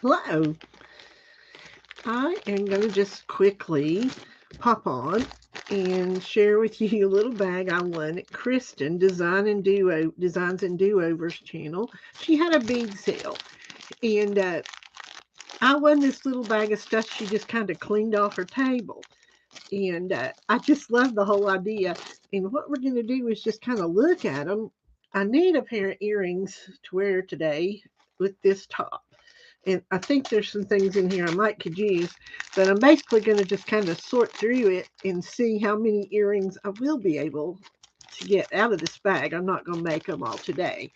Hello. I am going to just quickly pop on and share with you a little bag I won at Kristin Designs and Doovers channel. She had a bead sale, and I won this little bag of stuff she just kind of cleaned off her table, and I just love the whole idea. And what we're going to do is just kind of look at them. I need a pair of earrings to wear today with this top. And I think there's some things in here I might could use, but I'm basically going to just kind of sort through it and see how many earrings I will be able to get out of this bag. I'm not going to make them all today,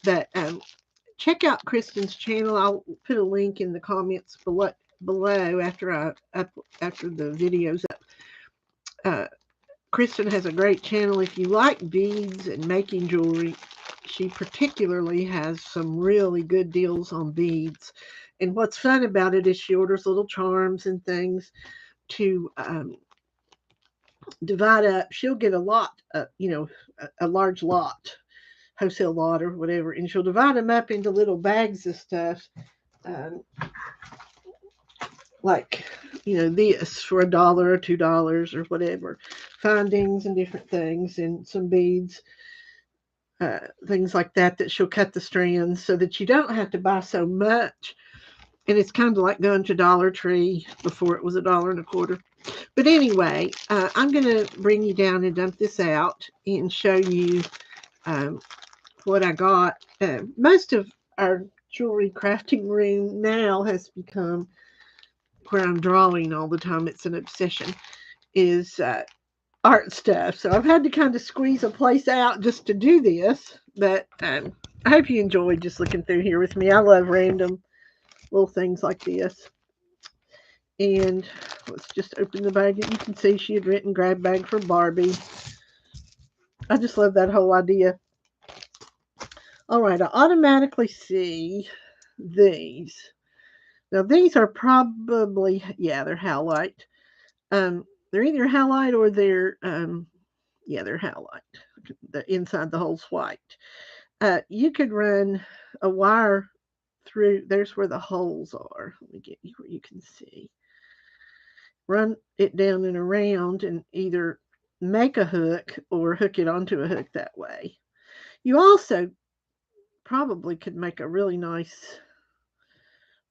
but check out Kristin's channel. I'll put a link in the comments below after the videos up. Uh, Kristin has a great channel. If you like beads and making jewelry, she particularly has some really good deals on beads. And what's fun about it is she orders little charms and things to divide up. She'll get a lot, a large lot, wholesale lot or whatever, and she'll divide them up into little bags of stuff, um, like this for $1 or $2 or whatever, findings and different things, and some beads, things like that she'll cut the strands so that you don't have to buy so much. And it's kind of like going to Dollar Tree before it was $1.25. But anyway, I'm going to bring you down and dump this out and show you um, what I got. Most of our jewelry crafting room now has become where I'm drawing all the time. It's an obsession. Is art stuff. So I've had to kind of squeeze a place out just to do this. But I hope you enjoyed just looking through here with me. I love random little things like this. And let's just open the bag. You can see she had written grab bag for Barbie. I just love that whole idea. All right, I automatically see these. Now these are probably, yeah, they're halite. They're either halite or they're halite. The inside the hole's white. You could run a wire through. There's where the holes are. Let me get you where you can see. Run it down and around, and either make a hook or hook it onto a hook that way. You also probably could make a really nice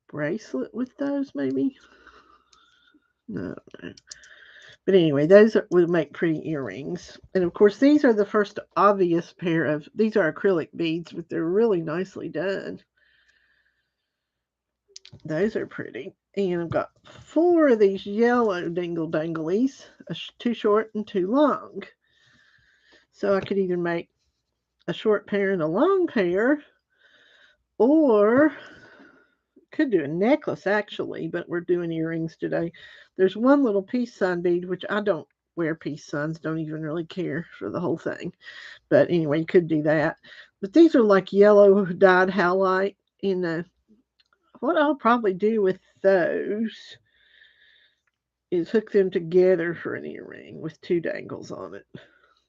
bracelet with those, maybe. No, no. But anyway, those would make pretty earrings. And of course, these are the first obvious pair of, these are acrylic beads, but they're really nicely done. Those are pretty. And I've got four of these yellow dingle danglies, too short and too long. So I could either make a short pair and a long pair, or could do a necklace actually, but we're doing earrings today. There's one little peace sign bead, which I don't wear peace signs, don't even really care for the whole thing. But anyway, you could do that. But these are like yellow dyed halite. And what I'll probably do with those is hook them together for an earring with two dangles on it.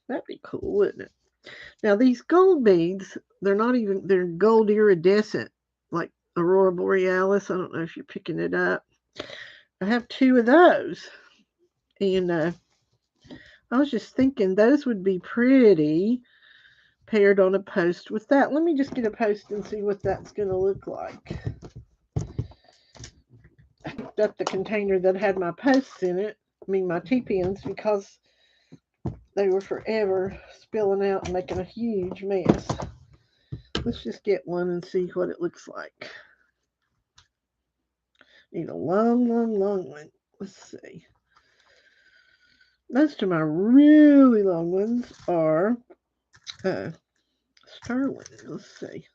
That'd be cool, wouldn't it? Now these gold beads, they're gold iridescent, like Aurora Borealis. I don't know if you're picking it up. I have two of those. And I was just thinking those would be pretty paired on a post with that. Let me just get a post and see what that's going to look like. I picked up the container that had my posts in it, my T-pins, because they were forever spilling out and making a huge mess. Let's just get one and see what it looks like. Need a long, long, long one. Let's see. Most of my really long ones are sterling. Let's see.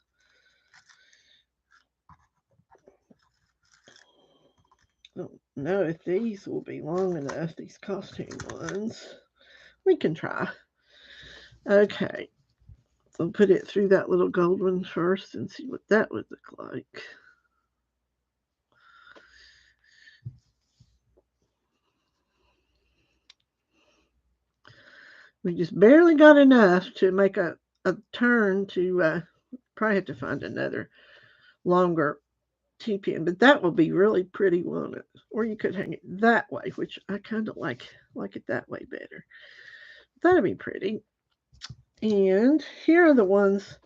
I don't know if these will be long enough, these costume ones. We can try. Okay. I'll put it through that little gold one first and see what that would look like. We just barely got enough to make a turn to probably have to find another longer T-pin, but that will be really pretty, won't it? Or you could hang it that way, which I kind of like it that way better. That'll be pretty. And here are the ones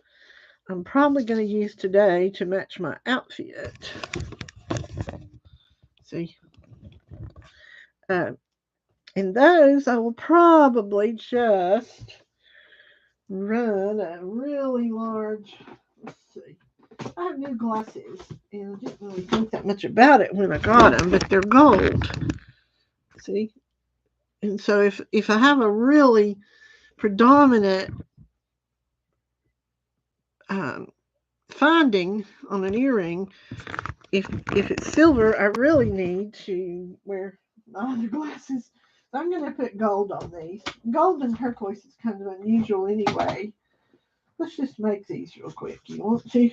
I'm probably going to use today to match my outfit. See, uh, and those I will probably just run a really large. Let's see. I have new glasses, and I didn't really think that much about it when I got them, but they're gold. See, and so if I have a really predominant um, finding on an earring, if it's silver, I really need to wear my other glasses. So I'm going to put gold on these. Gold and turquoise is kind of unusual anyway. Let's just make these real quick. You want to?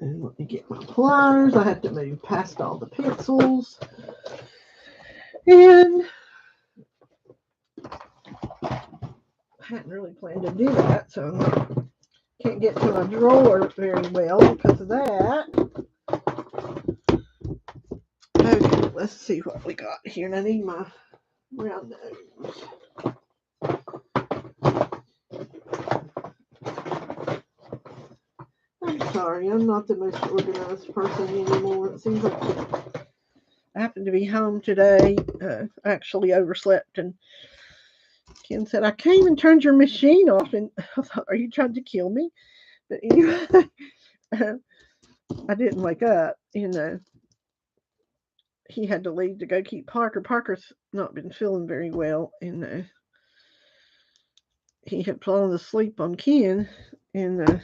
And let me get my pliers. I have to move past all the pencils. And I hadn't really planned to do that, so I can't get to my drawer very well because of that. Okay, let's see what we got here. And I need my round nose. I'm sorry, I'm not the most organized person anymore. It seems like I happened to be home today. I actually overslept, and Ken said, I came and turned your machine off. And I thought, are you trying to kill me? But anyway, I didn't wake up. He had to leave to go keep Parker. Parker's not been feeling very well, and he had fallen asleep on Ken, and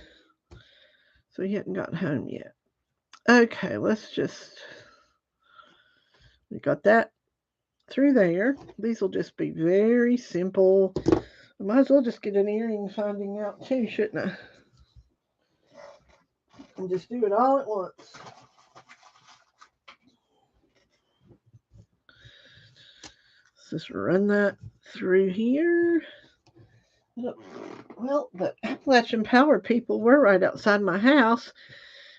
so he hadn't gotten home yet. Okay, we got that through there. These will just be very simple. I might as well just get an earring finding out too, shouldn't I? And just do it all at once. Let's just run that through here. Well, the Appalachian Power people were right outside my house,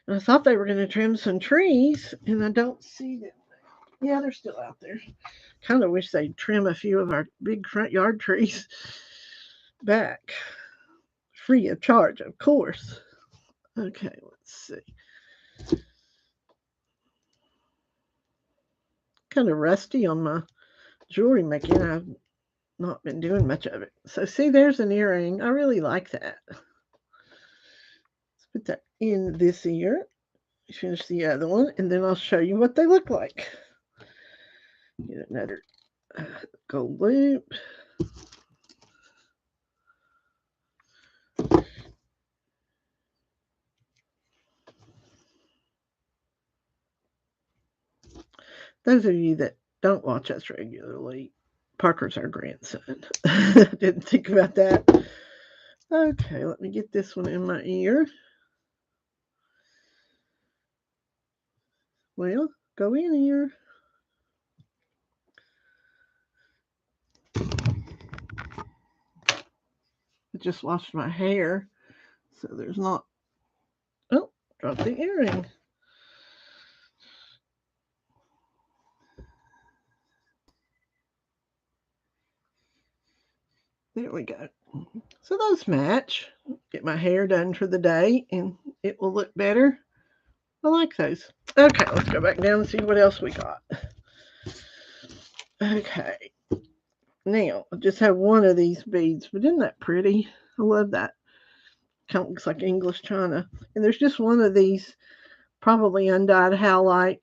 and I thought they were going to trim some trees, and I don't see them. Yeah, they're still out there. Kind of wish they'd trim a few of our big front yard trees back. Free of charge, of course. Okay, let's see. Kind of rusty on my jewelry making. I've not been doing much of it. So see, there's an earring. I really like that. Let's put that in this ear. Finish the other one, and then I'll show you what they look like. Get another gold loop. Those of you that don't watch us regularly, Parker's our grandson. Didn't think about that. Okay, let me get this one in my ear. Well, go in here. I just washed my hair, so there's not. Oh, dropped the earring. There we go. So those match. Get my hair done for the day, and it will look better. I like those. Okay, let's go back down and see what else we got. Okay. Now, I just have one of these beads, but isn't that pretty? I love that. Kind of looks like English china. And there's just one of these, probably undyed howlite.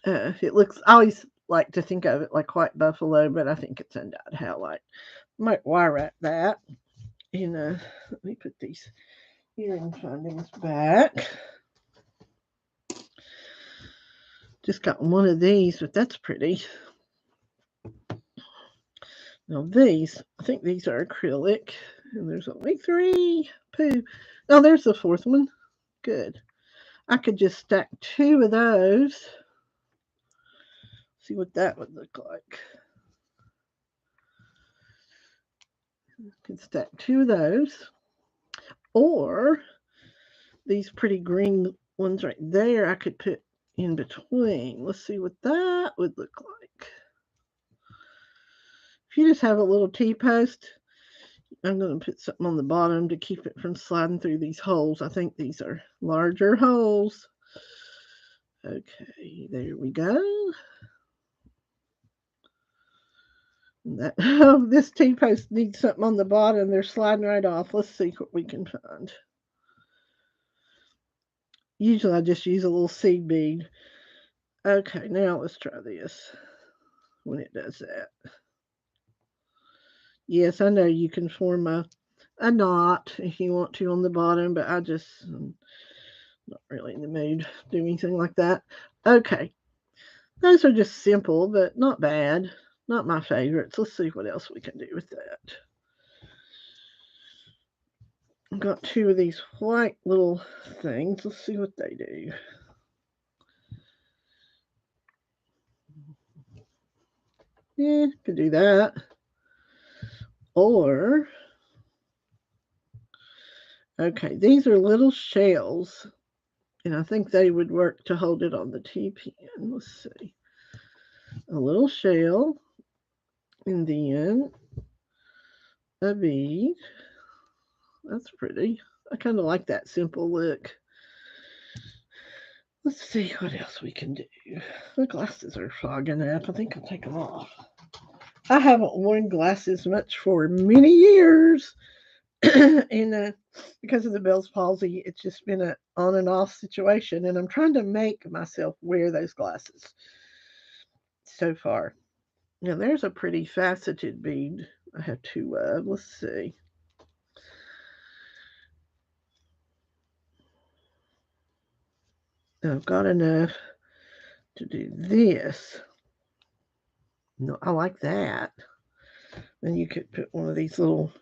It looks, I always like to think of it like white buffalo, but I think it's undyed howlite. Might wire wrap that. And let me put these earring findings back. Just got one of these, but that's pretty. Now these, I think these are acrylic, and there's only 3. Pooh. Oh, there's the 4th one. Good. I could just stack 2 of those. See what that would look like. Could stack 2 of those. Or these pretty green ones right there I could put in between. Let's see what that would look like. If you just have a little T-post, I'm going to put something on the bottom to keep it from sliding through these holes. I think these are larger holes. Okay, there we go. That, this T-post needs something on the bottom. They're sliding right off. Let's see what we can find. Usually I just use a little seed bead. Okay, now let's try this when it does that. Yes, I know you can form a knot if you want to on the bottom, but I'm not really in the mood to do anything like that. Okay, those are just simple, but not bad. Not my favorites. Let's see what else we can do with that. I've got two of these white little things. Let's see what they do. Yeah, could do that. Or, okay, these are little shells, and I think they would work to hold it on the T-pin. Let's see. A little shell, and then a bead. That's pretty. I kind of like that simple look. Let's see what else we can do. The glasses are fogging up. I think I'll take them off. I haven't worn glasses much for many years. and because of the Bell's palsy, it's just been an on and off situation. And I'm trying to make myself wear those glasses so far. Now, there's a pretty faceted bead I have two of. Let's see. I've got enough to do this. No, I like that. Then you could put one of these little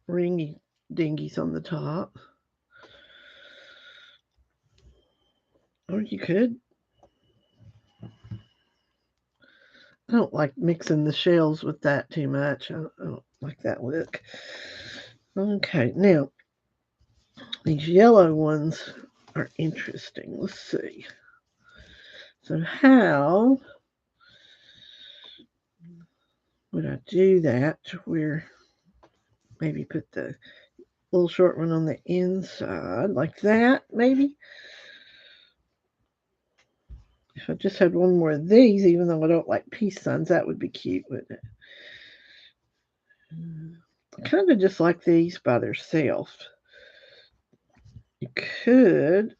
ringy dingies on the top. Or you could. I don't like mixing the shells with that too much. I don't like that look. Okay, now these yellow ones are interesting. Let's see. So how would I do that to where maybe put the little short one on the inside like that, maybe? If I just had one more of these, even though I don't like peace signs, that would be cute, wouldn't it? I kind of just like these by themselves. You could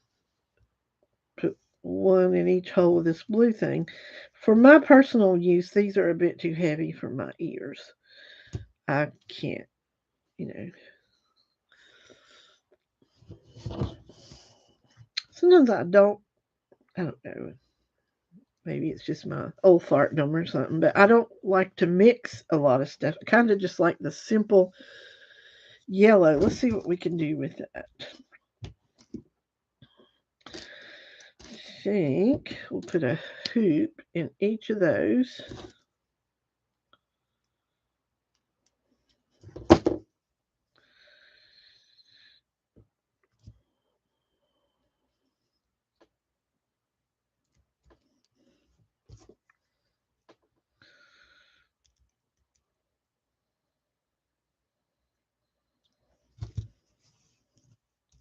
put one in each hole of this blue thing. For my personal use, these are a bit too heavy for my ears. I can't, you know. Sometimes I don't know. Maybe it's just my old fartdom or something, but I don't like to mix a lot of stuff. I kind of just like the simple yellow. Let's see what we can do with that. I think we'll put a hoop in each of those.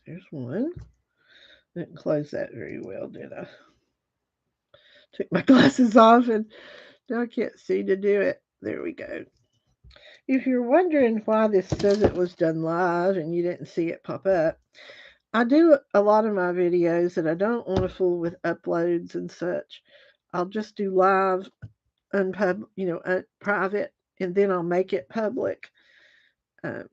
There's one. Didn't close that very well, did I? Took my glasses off and now I can't see to do it. There we go. If you're wondering why this says it was done live and you didn't see it pop up, I do a lot of my videos that I don't want to fool with uploads and such. I'll just do live private, and then I'll make it public. Um,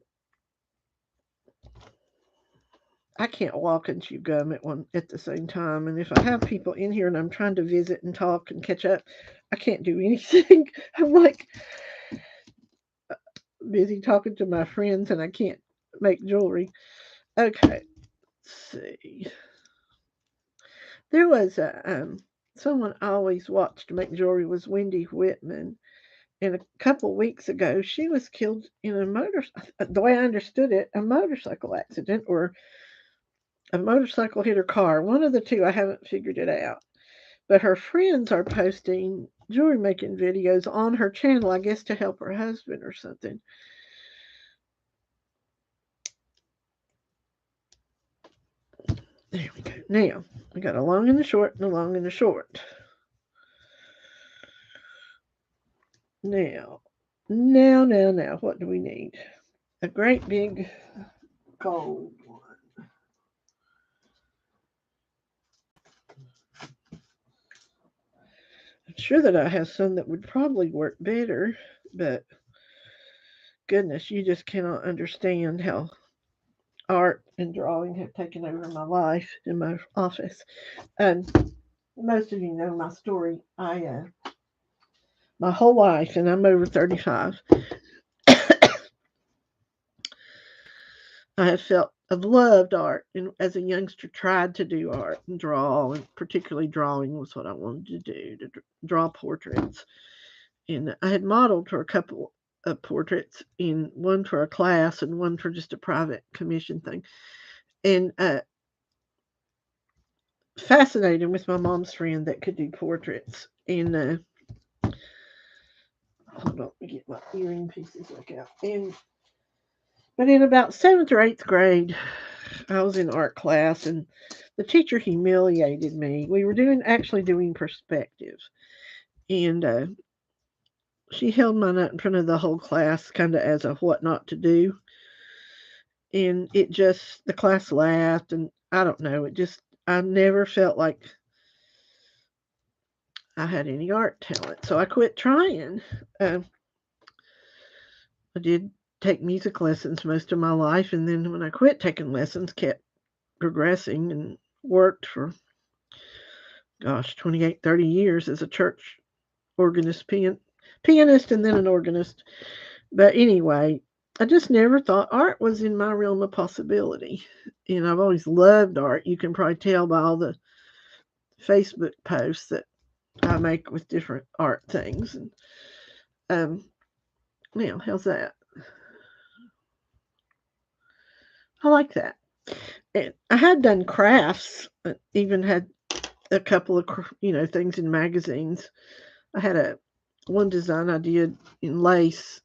I can't walk and chew gum at the same time, and if I have people in here and I'm trying to visit and talk and catch up, I can't do anything. I'm like busy talking to my friends, and I can't make jewelry. Okay, let's see. There was someone I always watched make jewelry was Wendy Whitman, And a couple weeks ago, she was killed in the way I understood it, a motorcycle accident, or a motorcycle hit her car. One of the two, I haven't figured it out. But her friends are posting jewelry making videos on her channel, I guess to help her husband or something. There we go. Now, we got a long and a short and a long and a short. Now, what do we need? A great big gold one. I'm sure that I have some that would probably work better, but goodness, you just cannot understand how art and drawing have taken over my life in my office. And most of you know my story. My whole life, and I'm over 35, I have felt I've loved art, and as a youngster, tried to do art and draw, and particularly drawing was what I wanted to do, to draw portraits. And I had modeled for a couple of portraits, in one for a class and one for just a private commission thing. And fascinated with my mom's friend that could do portraits. And hold on, let me get my earring pieces back out. But in about 7th or 8th grade, I was in art class, and the teacher humiliated me. We were actually doing perspective, and she held mine up in front of the whole class, kind of as a what not to do. And the class laughed, and I don't know, I never felt like I had any art talent, so I quit trying. I did take music lessons most of my life, and then when I quit taking lessons, kept progressing and worked for 28, 30 years as a church organist, pianist, and then an organist. But anyway, I just never thought art was in my realm of possibility. And I've always loved art. You can probably tell by all the Facebook posts that I make with different art things. And now, how's that? I like that. And I had done crafts, even had a couple of things in magazines. I had one design I did in lace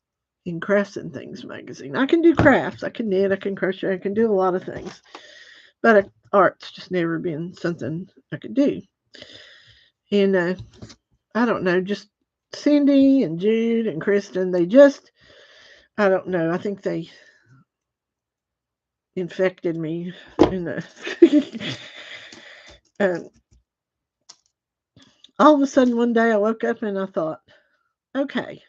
in Crafts and Things magazine. I can do crafts. I can knit. I can crochet. I can do a lot of things. But art's just never been something I could do. And I don't know, just Cindy and Jude and Kristin, I don't know, I think they infected me. And all of a sudden one day I woke up and I thought, okay,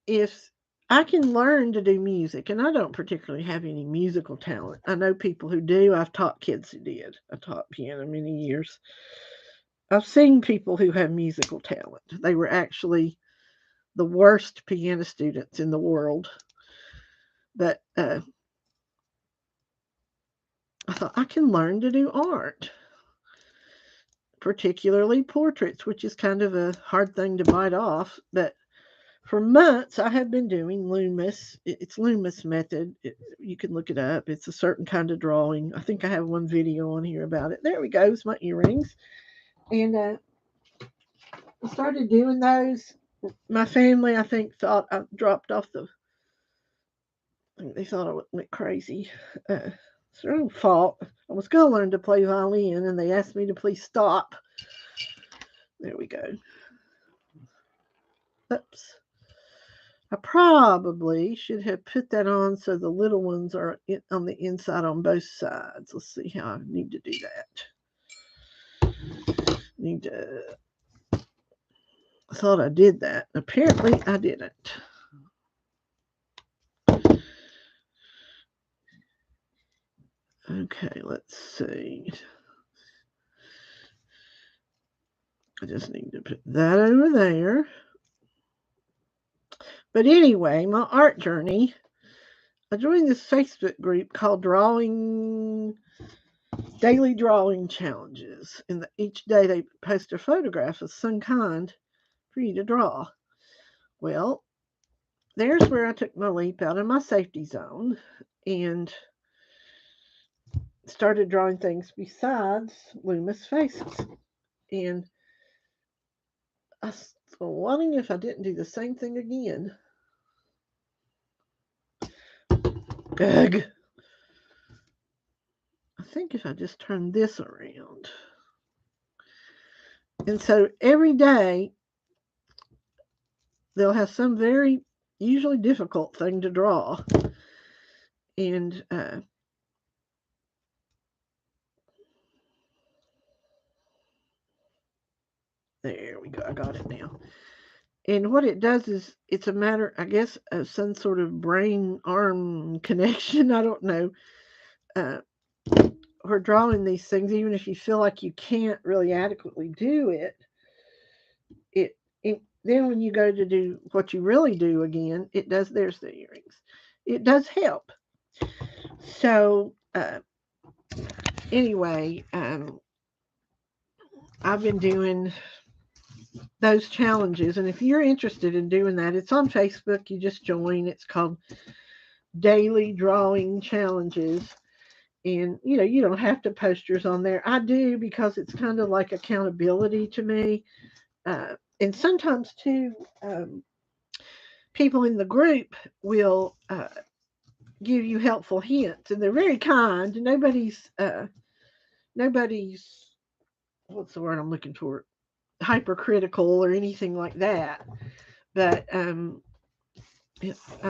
if I can learn to do music, and I don't particularly have any musical talent. I know people who do. I've taught kids who did. I taught piano many years. I've seen people who have musical talent. They were actually the worst piano students in the world. But I thought I can learn to do art, particularly portraits, which is kind of a hard thing to bite off. But for months, I have been doing Loomis. It's Loomis method. You can look it up. It's a certain kind of drawing. I think I have one video on here about it. There we go. It's my earrings. And I started doing those. My family, I think, thought I dropped off they thought I went crazy. It's their own fault. I was going to learn to play violin, and they asked me to please stop. There we go. Oops. I probably should have put that on so the little ones are on the inside on both sides. Let's see how I need to do that. I thought I did that. Apparently I didn't. Okay, let's see. I just need to put that over there. But anyway, my art journey, I joined this Facebook group called Daily Drawing Challenges. And each day they post a photograph of some kind for you to draw. Well, there's where I took my leap out of my safety zone and started drawing things besides Loomis faces. And I was wondering if I didn't do the same thing again. Ugh. I think if I just turn this around. And so every day they'll have some very usually difficult thing to draw. And there we go. I got it now. And what it does is it's a matter, I guess, of some sort of brain arm connection. I don't know. Uh, or drawing these things, even if you feel like you can't really adequately do it, it then when you go to do what you really do again, it does. There's the earrings. It does help. So anyway, I've been doing those challenges, and if you're interested in doing that, it's on Facebook. You just join. It's called Daily Drawing Challenges. And you don't have to post yours on there. I do because it's kind of like accountability to me. And sometimes too, people in the group will give you helpful hints, and they're very kind. Nobody's what's the word I'm looking for? Hypercritical or anything like that. But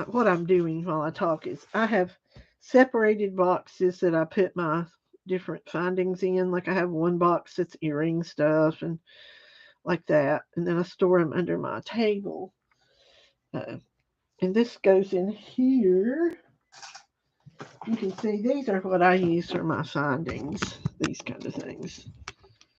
what I'm doing while I talk is I have separated boxes that I put my different findings in. Like I have one box that's earring stuff and like that, and then I store them under my table. And this goes in here. You can see these are what I use for my findings, these kind of things.